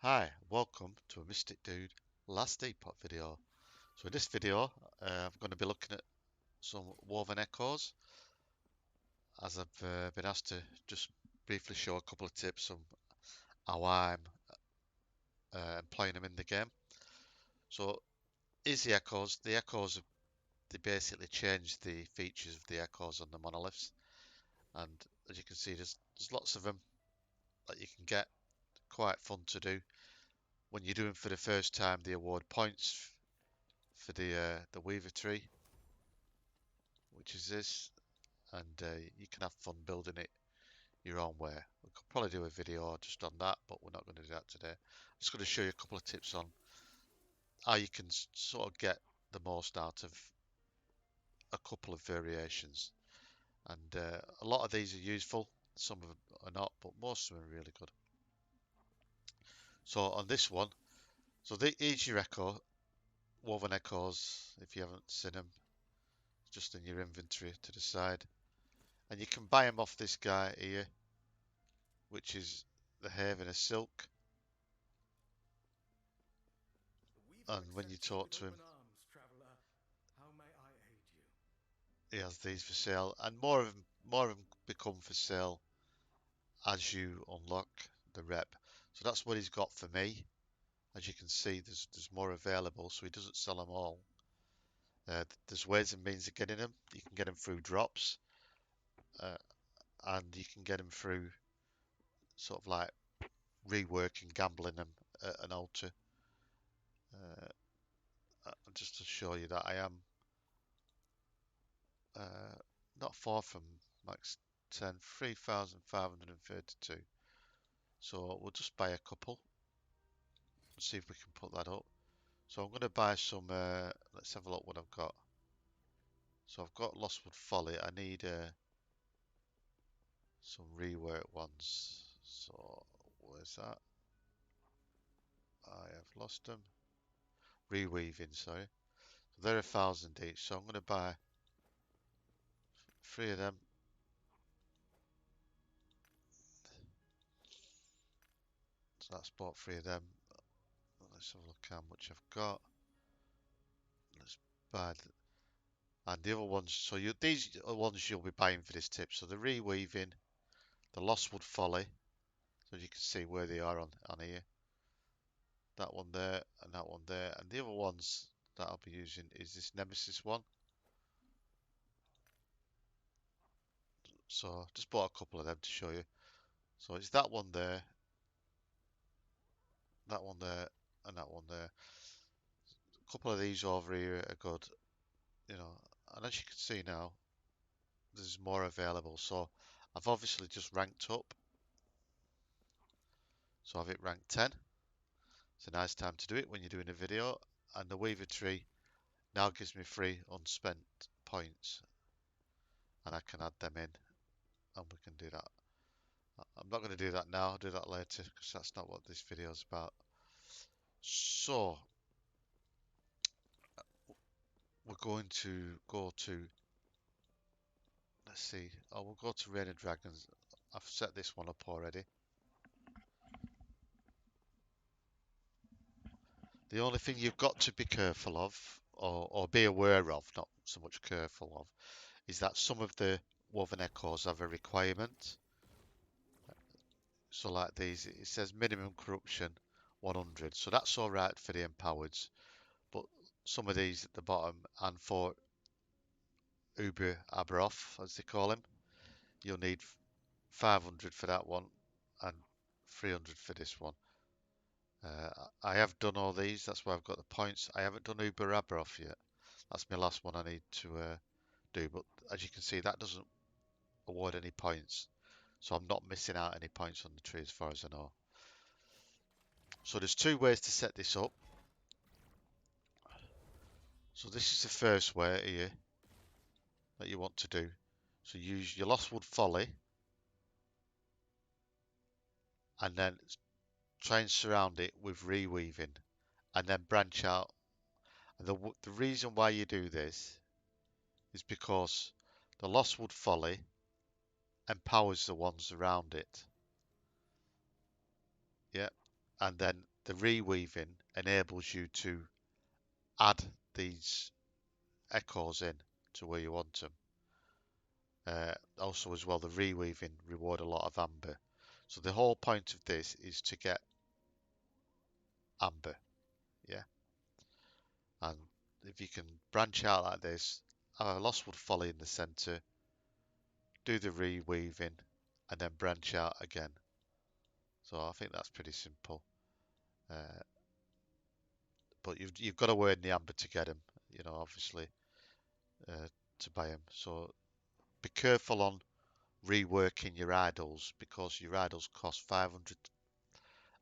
Hi, welcome to a Mystic Dude last Epoch video. So in this video, I'm going to be looking at some woven echoes, as I've been asked to just briefly show a couple of tips on how I'm employing them in the game. So the echoes, they basically change the features of the echoes on the monoliths, and as you can see, there's lots of them that you can get. Quite fun to do. When you're doing for the first time, they award points for the Weaver tree, which is this, and you can have fun building it your own way. We could probably do a video just on that, but we're not going to do that today. I'm just going to show you a couple of tips on how you can sort of get the most out of a couple of variations. And a lot of these are useful, some of them are not, but most of them are really good. So on this one, so here's your echo, woven echoes, if you haven't seen them, just in your inventory to the side. And you can buy them off this guy here, which is the Haven of Silk. And when you talk to him, he has these for sale, and more of them become for sale as you unlock the rep. So that's what he's got for me. As you can see, there's more available, so he doesn't sell them all. There's ways and means of getting them. You can get them through drops, uh, and you can get them through sort of like reworking, gambling them at an altar. Uh, just to show you that I am uh, not far from max 10, 3,532. So we'll just buy a couple and see if we can put that up. So I'm going to buy some, let's have a look what I've got. So I've got Lostwood Folly. I need some rework ones. So where's that? I have lost them. Reweaving, sorry. So they're 1,000 each. So I'm going to buy 3 of them. So that's bought 3 of them. Let's have a look how much I've got. Let's buy and the other ones. So these are the ones you'll be buying for this tip. So the reweaving, the Lostwood Folly. So you can see where they are on here. That one there and that one there. And the other ones that I'll be using is this Nemesis one. So just bought a couple of them to show you. So it's that one there, that one there, and that one there. A couple of these over here are good, you know. And as you can see now, there's more available. So I've obviously just ranked up. So I've hit rank 10. It's a nice time to do it when you're doing a video. And the Weaver tree now gives me free unspent points. And I can add them in. And we can do that. I'm not going to do that now. I'll do that later because that's not what this video is about. So we're going to go to, let's see. Oh, we'll go to Rain of Dragons. I've set this one up already. The only thing you've got to be careful of, or be aware of, not so much careful of, is that some of the woven echoes have a requirement. So like these, it says minimum corruption 100. So that's all right for the empowered. But some of these at the bottom, and for Uber Aberoff, as they call him, you'll need 500 for that one and 300 for this one. I have done all these, that's why I've got the points. I haven't done Uber Aberoff yet. That's my last one I need to do. But as you can see, that doesn't award any points. So I'm not missing out any points on the tree as far as I know. So there's 2 ways to set this up. So this is the first way here that you want to do. So use your Lostwood Folly and then try and surround it with reweaving and then branch out. And the reason why you do this is because the Lostwood Folly empowers the ones around it. Yeah. And then the reweaving enables you to add these echoes in to where you want them. Also, as well, the reweaving reward a lot of amber. So the whole point of this is to get amber, yeah. And if you can branch out like this, have a lost wood folly in the center, do the reweaving, and then branch out again. So I think that's pretty simple. Uh, but you've got to earn the amber to get them, you know, obviously, to buy them. So be careful on reworking your idols because your idols cost 500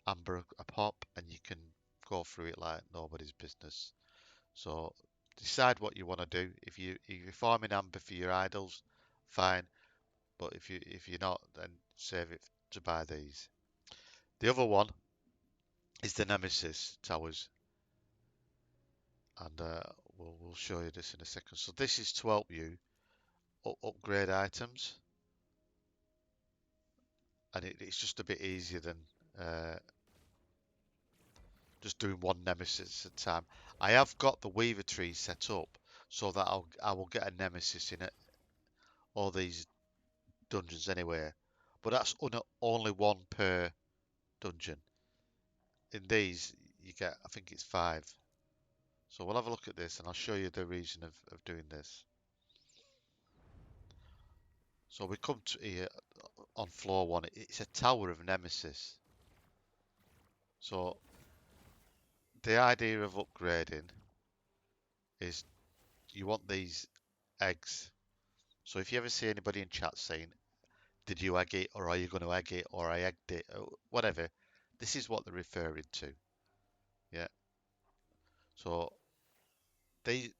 amber a pop, and you can go through it like nobody's business. So decide what you want to do. If you're farming amber for your idols, fine. But if you're not, then save it to buy these. The other one is the Nemesis towers, and we'll show you this in a second. So this is to help you upgrade items, and it's just a bit easier than uh, just doing one Nemesis at a time. I have got the Weaver tree set up so that I will get a Nemesis in it, all these dungeons anyway. But that's only one per dungeon. In these, you get, I think it's 5. So we'll have a look at this and I'll show you the reason of doing this. So we come to here on floor 1. It's a tower of Nemesis. So the idea of upgrading is you want these eggs. So if you ever see anybody in chat saying, did you egg it, or are you going to egg it, or I egged it, or whatever, this is what they're referring to. Yeah. So these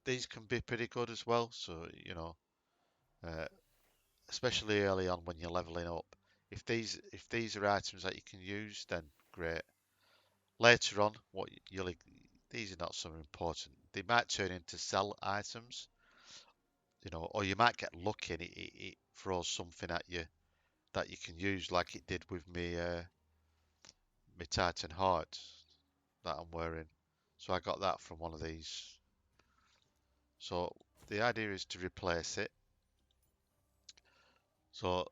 these can be pretty good as well. So you know, uh, especially early on when you're leveling up. If these are items that you can use, then great. Later on, these are not so important. They might turn into sell items, you know, or you might get lucky and it throws something at you that you can use, like it did with me Titan heart that I'm wearing. So I got that from one of these. So the idea is to replace it. So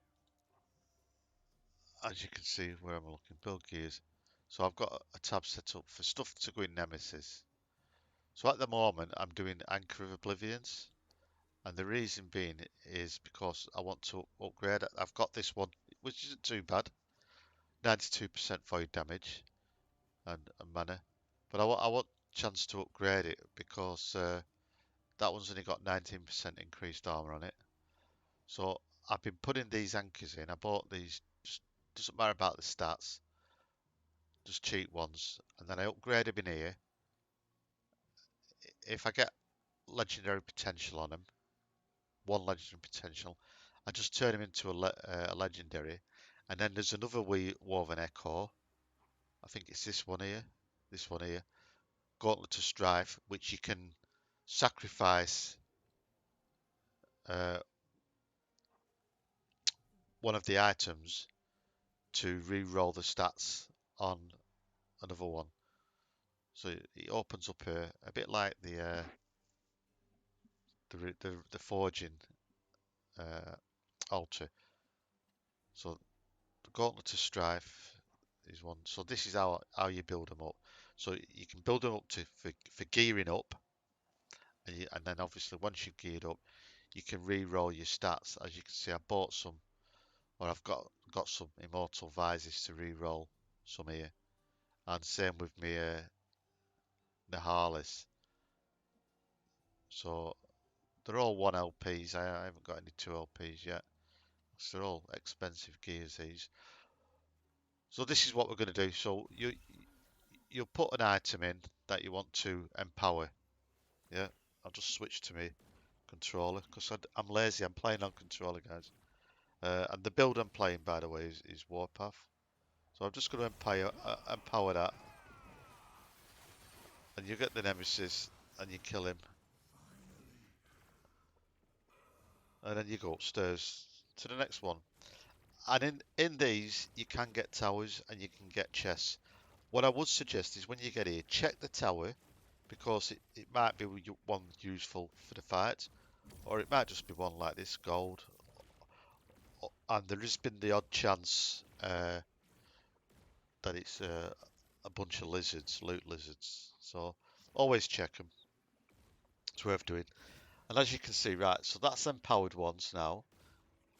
as you can see where I'm looking, build gears. So I've got a tab set up for stuff to go in Nemesis. So at the moment I'm doing Anchor of Oblivions, and the reason being is because I want to upgrade. I've got this one, which isn't too bad, 92% void damage and mana, but I want chance to upgrade it because that one's only got 19% increased armor on it. So I've been putting these anchors in. I bought these, just doesn't matter about the stats, just cheap ones, and then I upgrade them in here. If I get legendary potential on them, one legendary potential, I just turn them into a legendary. And then there's another Woven Echo. I think it's this one here, Gauntlet of Strife, which you can sacrifice uh, one of the items to re-roll the stats on another one. So it opens up a bit like the forging uh, altar. So the Gauntlet of Strife is one. So this is how you build them up. So you can build them up for gearing up, and then obviously once you've geared up, you can re-roll your stats. As you can see, I bought some, or I've got some Immortal Vises to re-roll some here, and same with me Nahalis. So they're all 1 LPs. I haven't got any 2 LPs yet. So they're all expensive gears these. So this is what we're going to do. So you'll put an item in that you want to empower. Yeah, I'll just switch to my controller because I'm lazy. I'm playing on controller, guys. And the build I'm playing, by the way, is Warpath. So I'm just going to empower that, and you get the Nemesis, and you kill him, and then you go upstairs to the next one. And in these, you can get towers and you can get chests. What I would suggest is when you get here, check the tower because it might be one useful for the fight, or it might just be one like this gold. And there has been the odd chance that it's a bunch of lizards, loot lizards. So always check them. It's worth doing. And as you can see, right, so that's empowered ones now.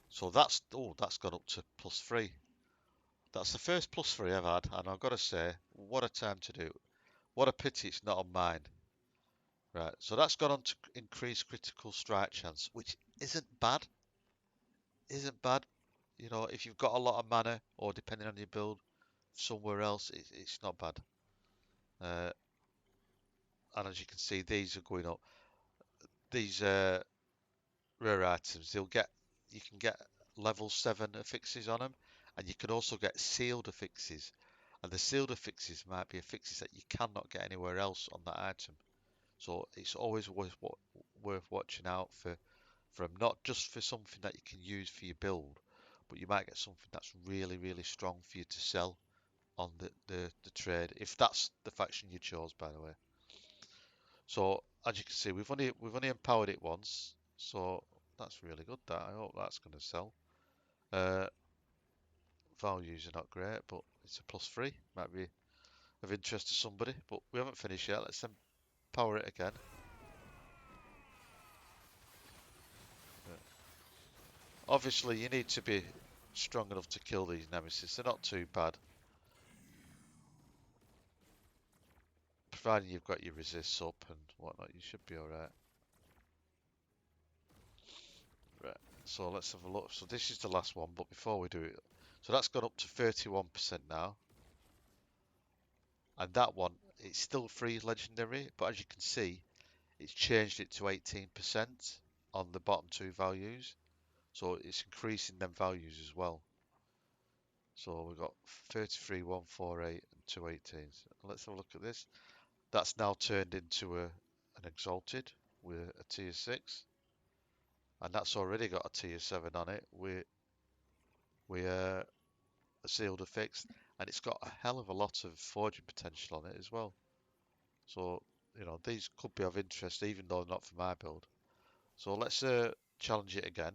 So that's, oh, that's gone up to +3. That's the first +3 I've had, and I've got to say, what a time to do it. What a pity it's not on mine. Right, so that's gone on to increase critical strike chance, which isn't bad. Isn't bad. You know, if you've got a lot of mana, or depending on your build, somewhere else, it's not bad. Uh, and as you can see, these are going up. These rare items, you can get level 7 affixes on them, and you can also get sealed affixes. And the sealed affixes might be affixes that you cannot get anywhere else on that item. So it's always worth watching out for them, not just for something that you can use for your build, but you might get something that's really, really strong for you to sell on the trade, if that's the faction you chose, by the way. So as you can see, we've only empowered it once, so that's really good. That I hope that's going to sell. Uh, Values are not great, but it's a +3. Might be of interest to somebody, but we haven't finished yet. Let's empower it again. Obviously, you need to be strong enough to kill these Nemesis. They're not too bad, providing you've got your resists up and whatnot. You should be all right. Right. So let's have a look. So this is the last one, but before we do it, so that's gone up to 31% now, and that one it's still free legendary, but as you can see, it's changed it to 18% on the bottom two values. So it's increasing them values as well. So we've got 33, 148, and 218. So let's have a look at this. That's now turned into an exalted with a tier 6, and that's already got a tier 7 on it. We a sealed affix, and it's got a hell of a lot of forging potential on it as well. So you know these could be of interest, even though not for my build. So let's challenge it again,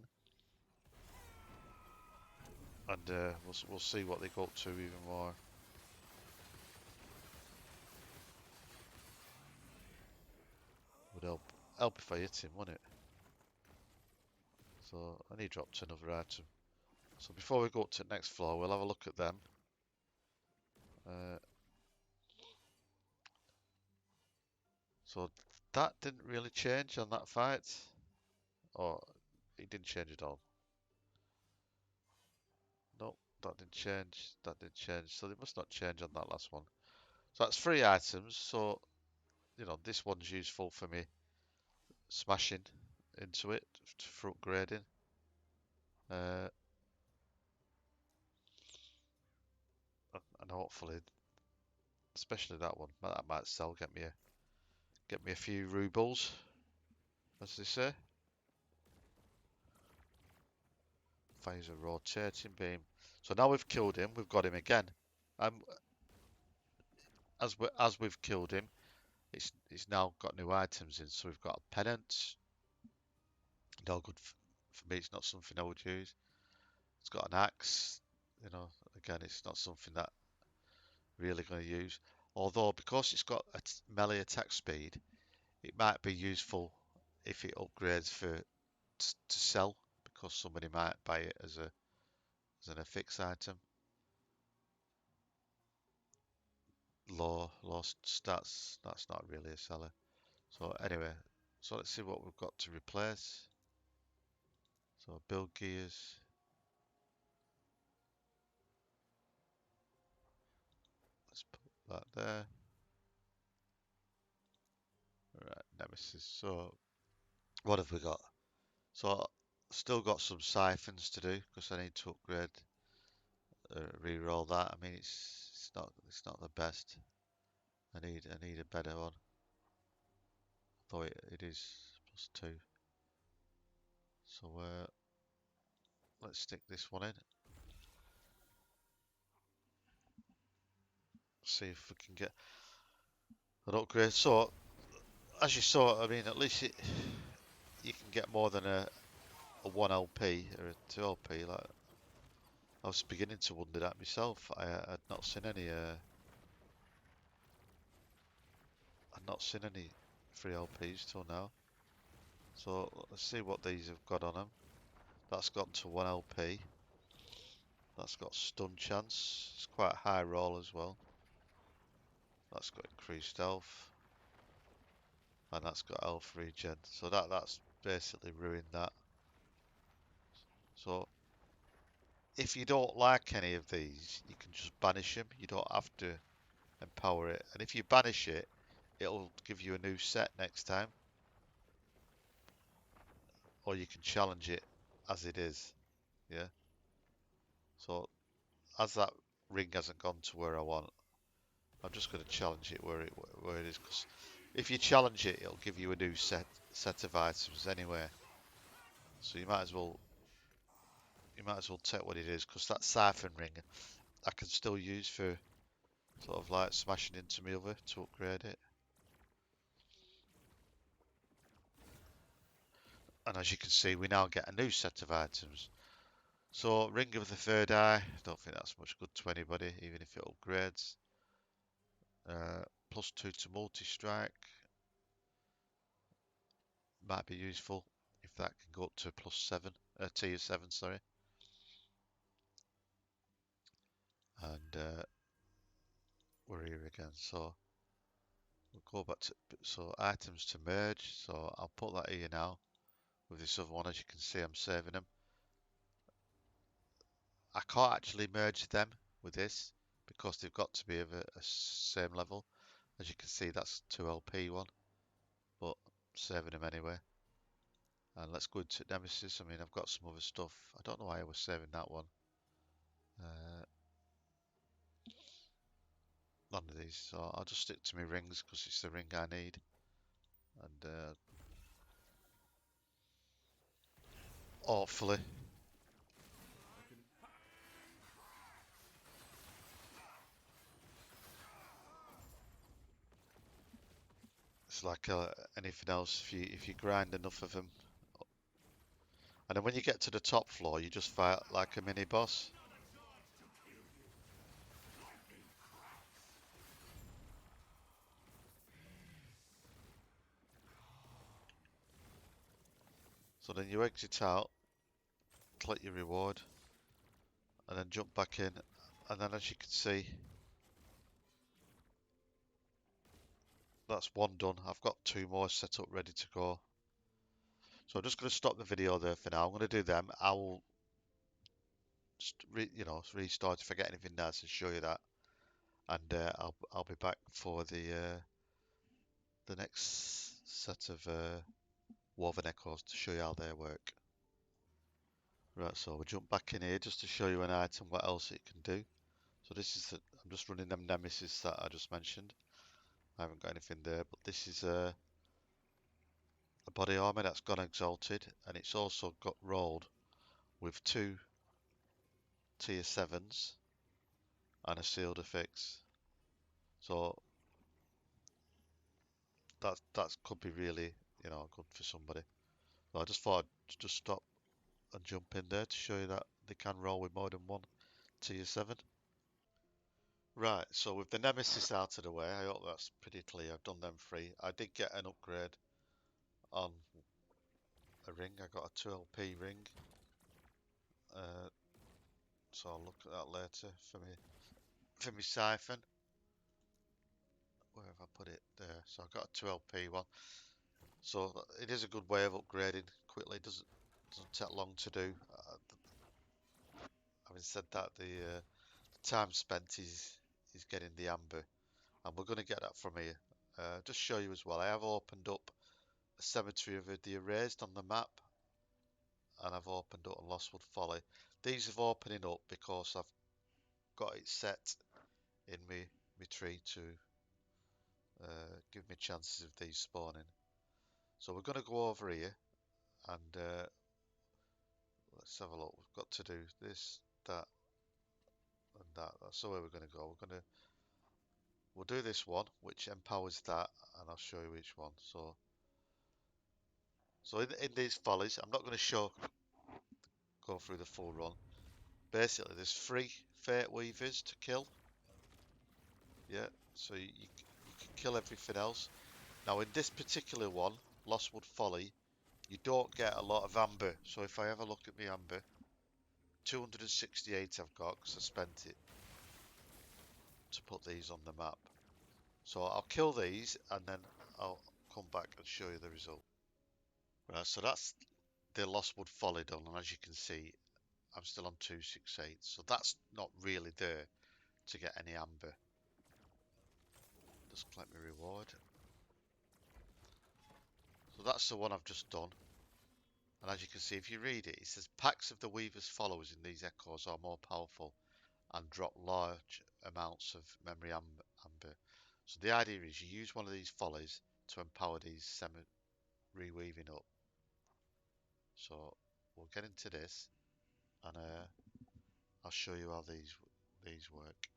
and we'll see what they go up to even more. Would help if I hit him, wouldn't it? So I need dropped another item. So before we go up to the next floor, we'll have a look at them. Uh, so that didn't really change on that fight, or it didn't change at all. Nope, that didn't change. That didn't change. So they must not change on that last one. So that's 3 items. So you know this one's useful for me smashing into it for upgrading. Uh, and hopefully, especially that one, that might sell. Get me a few rubles, as they say. Fires a rotating beam. So now we've killed him. We've got him again. Um, as we've killed him, it's now got new items in. So we've got a pennant. No good for me. It's not something I would use. It's got an axe. You know, again, it's not something that I'm really going to use. Although because it's got a melee attack speed, it might be useful if it upgrades to sell, because somebody might buy it as an affix item. Low stats. That's not really a seller. So anyway, so let's see what we've got to replace. So build gears. Let's put that there. Right, Nemesis. So what have we got? So still got some siphons to do because I need to upgrade, re-roll that. I mean it's not the best. I need a better one. Though it is +2. So let's stick this one in. see if we can get an upgrade. So, as you saw, I mean, at least you can get more than a 1 LP or a 2 LP. Like, I was beginning to wonder that myself. I'd not seen any, I'd not seen any 3 LPs till now. So let's see what these have got on them. That's gone to 1 LP. That's got stun chance. It's quite a high roll as well. That's got increased health. And that's got health regen. So that's basically ruined that. So if you don't like any of these, you can just banish them. You don't have to empower it. And if you banish it, it'll give you a new set next time. Or you can challenge it as it is. Yeah. So as that ring hasn't gone to where I want, I'm just going to challenge it where it is. Because if you challenge it, it'll give you a new set of items anyway. So you might as well take what it is, because that siphon ring I can still use for sort of like smashing into my other to upgrade it. And as you can see, we now get a new set of items. So ring of the third eye, don't think that's much good to anybody, even if it upgrades. +2 to multi-strike might be useful if that can go up to +7, tier 7, sorry. And we're here again. So we'll go back to items to merge. So I'll put that here now with this other one. As you can see, I'm saving them. I can't actually merge them with this because they've got to be of a same level. As you can see, that's 2LP one, but saving them anyway. And let's go into Nemesis. I mean, I've got some other stuff. I don't know why I was saving that one. None of these, so I'll just stick to my rings because it's the ring I need. And hopefully, it's like anything else. If you grind enough of them, and then when you get to the top floor, you just fight like a mini boss. So then you exit out, collect your reward, and then jump back in. And then as you can see, that's one done. I've got 2 more set up ready to go. So I'm just going to stop the video there for now. I'm going to do them. I will, restart if I get anything nice and show you that. And I'll be back for the next set of woven echoes to show you how they work. Right, so we'll jump back in here just to show you an item, what else it can do. So this is, I'm just running them Nemesis that I just mentioned. I haven't got anything there, but this is a body armor that's gone exalted, and it's also got rolled with 2 tier 7s and a sealed affix. So that could be really, good for somebody. So I just thought I'd just stop and jump in there to show you that they can roll with more than 1 tier 7. Right, so with the Nemesis out of the way, I hope that's pretty clear. I've done them 3. I did get an upgrade on a ring. I got a 2LP ring. Uh, so I'll look at that later for me siphon. Where have I put it? There. So I got a 2LP one. So it is a good way of upgrading quickly. It doesn't take long to do. Having said that, the time spent is getting the amber, and we're going to get that from here. Just show you as well. I have opened up a cemetery of the erased on the map, and I've opened up a Lostwood Folly. These have opening up because I've got it set in my tree to give me chances of these spawning. So we're going to go over here and let's have a look. We've got to do this, that, and that. That's the way we're going to go. We're going to we'll do this one, which empowers that, and I'll show you which one. So in these follies, I'm not going to go through the full run. Basically, there's 3 Fate Weavers to kill. Yeah, so you can kill everything else. Now, in this particular one, Lostwood Folly, you don't get a lot of amber. So if I have a look at my amber, 268 I've got because I spent it to put these on the map. So I'll kill these and then I'll come back and show you the result. Right, so that's the Lostwood Folly done, and as you can see, I'm still on 268. So that's not really there to get any amber. Just collect my reward. So that's the one I've just done. And as you can see, if you read it, it says packs of the Weaver's followers in these echoes are more powerful and drop large amounts of memory amber. So the idea is you use one of these follies to empower these reweaving up. So we'll get into this and I'll show you how these work.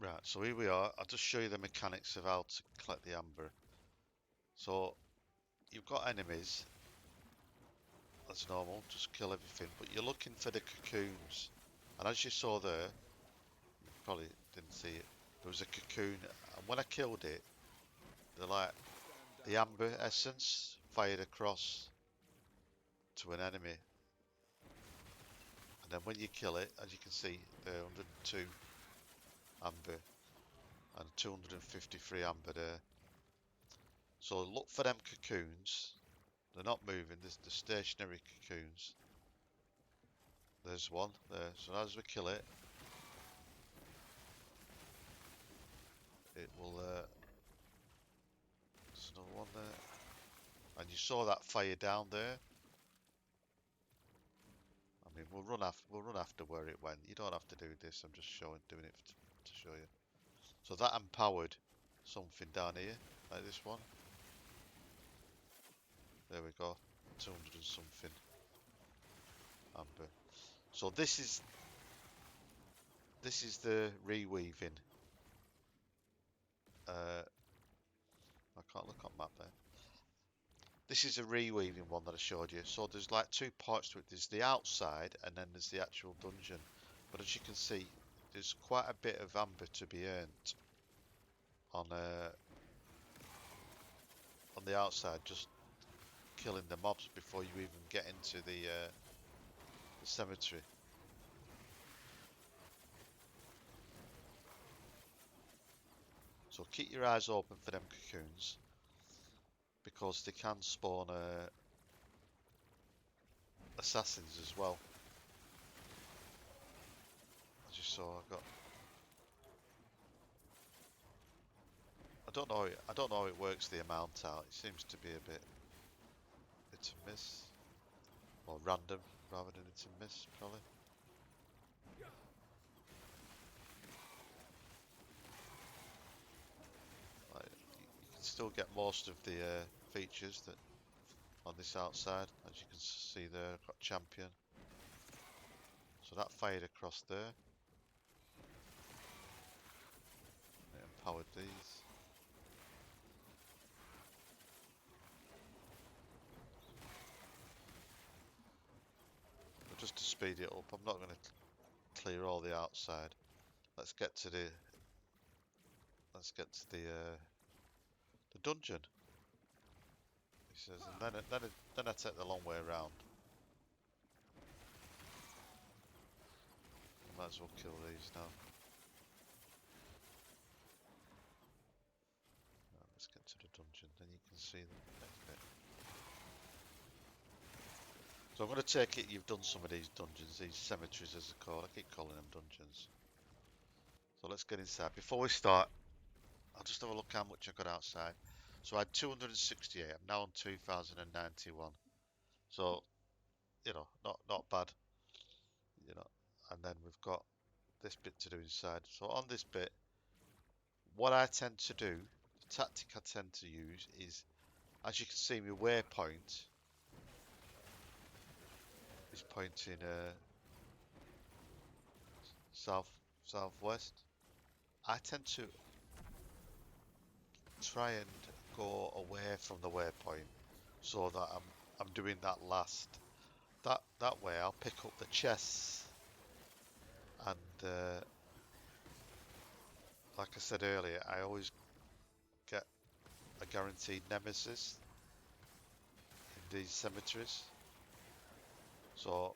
Right, so here we are. I'll just show you the mechanics of how to collect the amber. So you've got enemies as normal, just kill everything, but you're looking for the cocoons. And as you saw there, you probably didn't see it, there was a cocoon, and when I killed it, the amber essence fired across to an enemy. And then when you kill it, as you can see, there 102 amber and 253 amber there. So look for them cocoons. They're not moving, there's the stationary cocoons. There's one there, so as we kill it, it will, there's another one there. And you saw that fire down there. I mean, we'll run after where it went. You don't have to do this, I'm just doing it to show you. So that empowered something down here, like this one. There we go, 200 and something amber. So this is the reweaving. I can't look on map there. This is a reweaving one that I showed you. So there's like 2 parts to it. There's the outside and then there's the actual dungeon. But as you can see, there's quite a bit of amber to be earned on the outside, just killing the mobs before you even get into the cemetery. So keep your eyes open for them cocoons, because they can spawn assassins as well. As you saw, I don't know how it works the amount out. It seems to be a bit hit and miss, or random rather than hit and miss, probably. Like, you can still get most of the features that on this outside. As you can see there, I've got champion. So that fired across there. It empowered these. But just to speed it up, I'm not going to clear all the outside. Let's get to the the dungeon. He says, and then I take the long way around. I might as well kill these now. Right, let's get to the dungeon, then you can see the next bit. So I'm going to take it you've done some of these dungeons, these cemeteries as they're called. I keep calling them dungeons. So let's get inside. Before we start, I'll just have a look how much I got outside. So I had 268. I'm now on 2091. So, you know, not bad. You know, and then we've got this bit to do inside. So on this bit, what I tend to do, the tactic I tend to use is, as you can see, my waypoint is pointing southwest. I tend to try and go away from the waypoint so that I'm doing that last. That way I'll pick up the chests and like I said earlier, I always get a guaranteed Nemesis in these cemeteries. So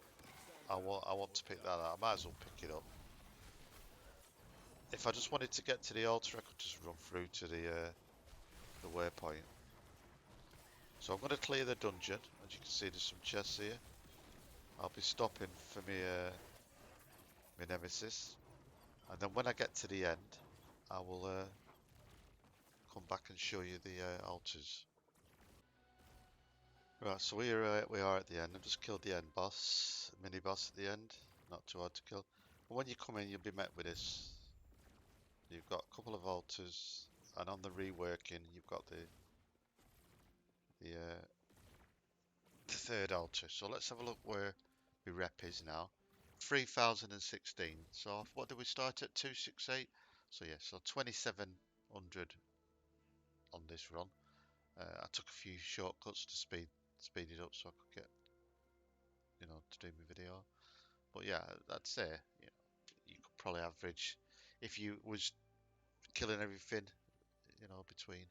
I want to pick that up. I might as well pick it up. If I just wanted to get to the altar, I could just run through to the waypoint. So I'm going to clear the dungeon. As you can see, there's some chests here. I'll be stopping for my Nemesis, and then when I get to the end, I will come back and show you the altars. Right, so here we are at the end. I've just killed the end boss, mini boss at the end. Not too hard to kill. And when you come in, you'll be met with this. You've got a couple of altars, and on the reworking, you've got the third altar. So let's have a look where my rep is now. 3016. So what did we start at? 268. So yeah, so 2700 on this run. I took a few shortcuts to speed it up so I could get, to do my video. But yeah, I'd say you could probably average, if you was killing everything, between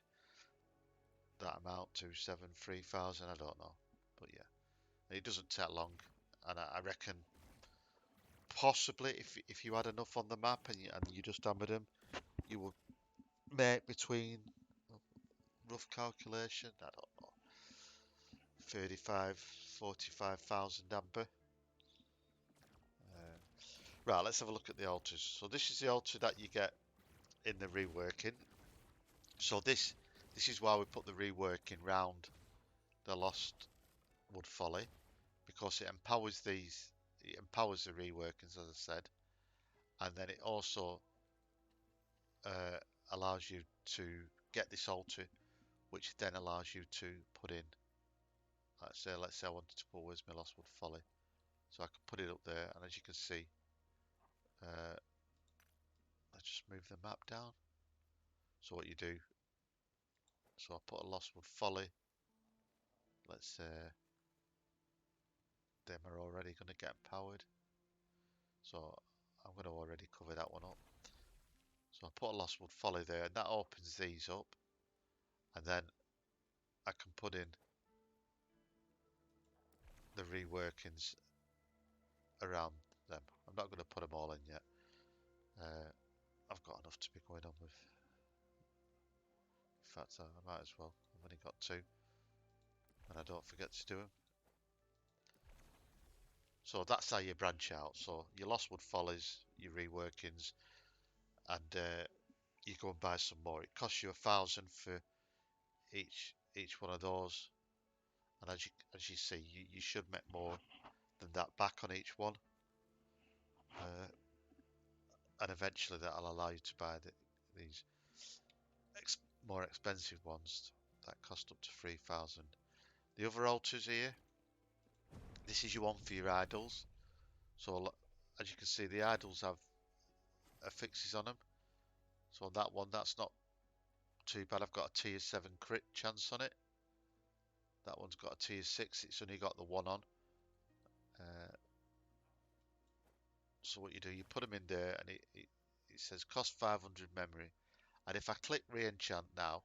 that amount to 3,000. I don't know, but yeah, it doesn't take long, and I reckon possibly if you had enough on the map and you just hammered them, you would make between, rough calculation, I don't know, 35, 45,000 amber. Right, let's have a look at the altars. So this is the altar that you get in the reworking. So this is why we put the reworking round the Lost Wood Folly, because it empowers the reworkings, as I said, and then it also uh, allows you to get this altar, which then allows you to put in, let's say I wanted to put Where's My Lost Wood Folly, so I can put it up there, and as you can see, let's just move the map down. So what you do, so I put a Lost Wood Folly, let's say them are already going to get empowered, so I'm going to already cover that one up. So I put a Lost Wood Folly there, and that opens these up, and then I can put in the reworkings around them. I'm not going to put them all in yet. I've got enough to be going on with. In fact, I might as well. I've only got two, and I don't forget to do them. So that's how you branch out. So your Lost Wood Follies, your reworkings, and you go and buy some more. It costs you 1,000 for each one of those, and as you see, you should make more than that back on each one, and eventually that'll allow you to buy these more expensive ones that cost up to 3,000. The other altars here, this is your one for your idols. So as you can see, the idols have affixes on them. So on that one, that's not too bad. I've got a tier 7 crit chance on it. That one's got a tier 6. It's only got the one on. So what you do, you put them in there, and it says cost 500 memory. And if I click re-enchant now,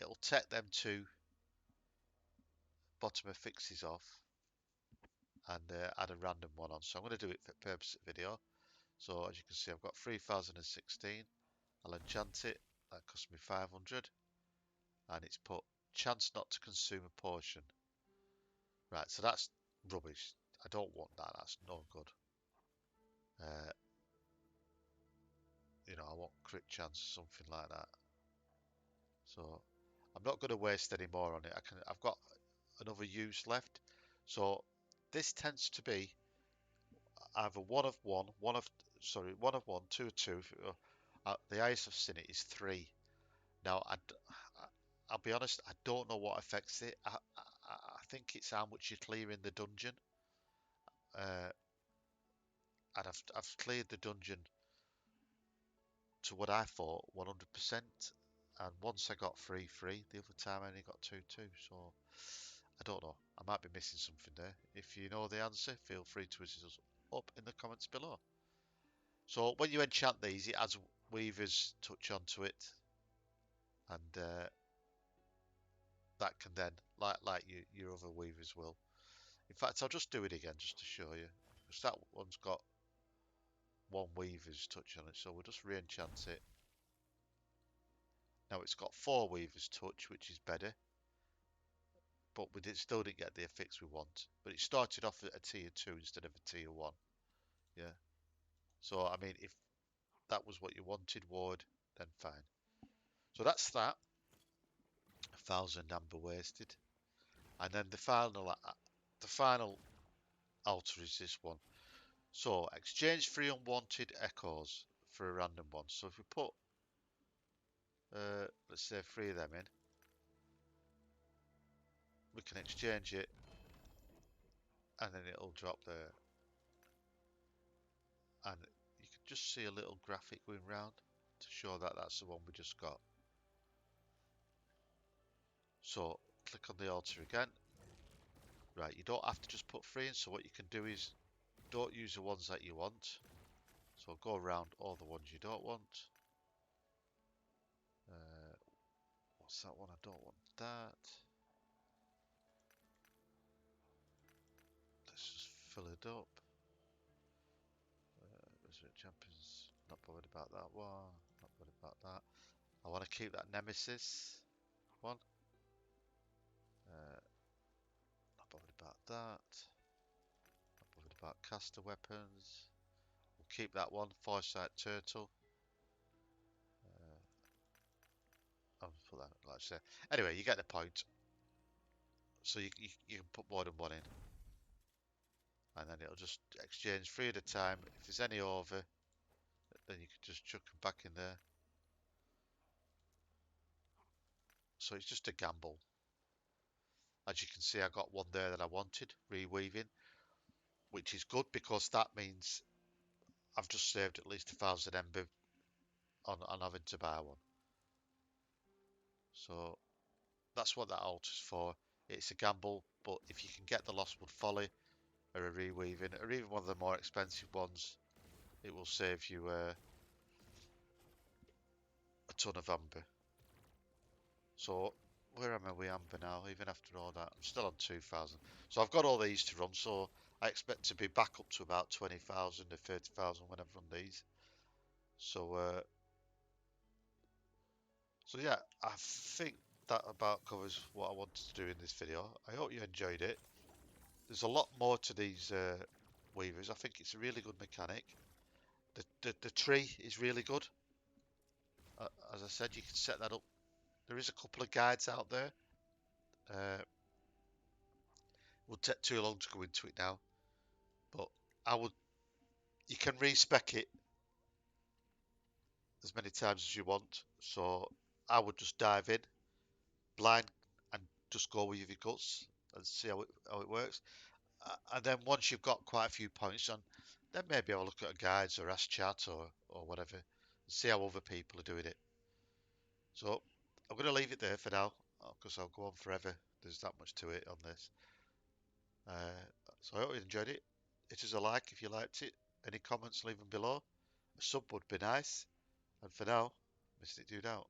it'll take them to bottom affixes off and add a random one on. So I'm going to do it for the purpose of the video. So as you can see, I've got 3016. I'll enchant it. That cost me 500. And it's put chance not to consume a potion. Right, so that's rubbish. I don't want that. That's no good. Uh, I want crit chance, something like that. So I'm not going to waste any more on it. I've got another use left. So this tends to be either one of one, one of one, two of two. The highest I've seen it is 3. Now I'll be honest, I don't know what affects it. I think it's how much you clear in the dungeon. And I've cleared the dungeon to what I thought 100%, And once I got free, the other time I only got two. So I don't know. I might be missing something there. If you know the answer, feel free to visit us up in the comments below. So when you enchant these, it adds weavers touch onto it, and that can then, like your other weavers will. In fact, I'll just do it again just to show you, because that one's got one weaver's touch on it, so we'll just re-enchant it. Now it's got four weavers touch, which is better, but still didn't get the effects we want. But it started off at a tier 2 instead of a tier 1. Yeah. So I mean, if that was what you wanted, Ward, then fine. So that's that. 1,000 amber wasted, and then the final altar is this one. So exchange 3 unwanted echoes for a random one. So if we put, let's say 3 of them in, we can exchange it, and then it'll drop there. And you can just see a little graphic going round to show that that's the one we just got. So click on the altar again. Right, you don't have to just put 3 in, so what you can do is don't use the ones that you want. So go around all the ones you don't want. What's that one? I don't want that. Let's just fill it up. Resurrect Champions, not bothered about that one. Not bothered about that. I want to keep that Nemesis one. Not bothered about that. Not bothered about caster weapons. We'll keep that one. Foresight Turtle. I'll put that like I say. Anyway, you get the point. So you can put more than one in, and then it'll just exchange 3 at a time. If there's any over, then you can just chuck them back in there. So it's just a gamble. As you can see, I got one there that I wanted, reweaving, which is good because that means I've just saved at least 1,000 ember on having to buy one. So that's what that altar's for. It's a gamble, but if you can get the Lost Wood Folly or a reweaving, or even one of the more expensive ones, it will save you a ton of amber. So where am I with amber now? Even after all that, I'm still on 2,000. So I've got all these to run. So I expect to be back up to about 20,000 or 30,000 when I've run these. So so yeah, I think that about covers what I wanted to do in this video. I hope you enjoyed it. There's a lot more to these weavers. I think it's a really good mechanic. The tree is really good. As I said, you can set that up. There is a couple of guides out there. Uh, will take too long to go into it now, but I would. You can respec it as many times as you want. So I would just dive in blind and just go with your guts and see how it works. And then once you've got quite a few points on, then maybe I'll look at guides or ask chat or whatever, and see how other people are doing it. So I'm going to leave it there for now because I'll go on forever. There's that much to it on this. Uh, so I hope you enjoyed it. It is a like if you liked it. Any comments, leave them below. A sub would be nice. And for now, Mystic Dude out.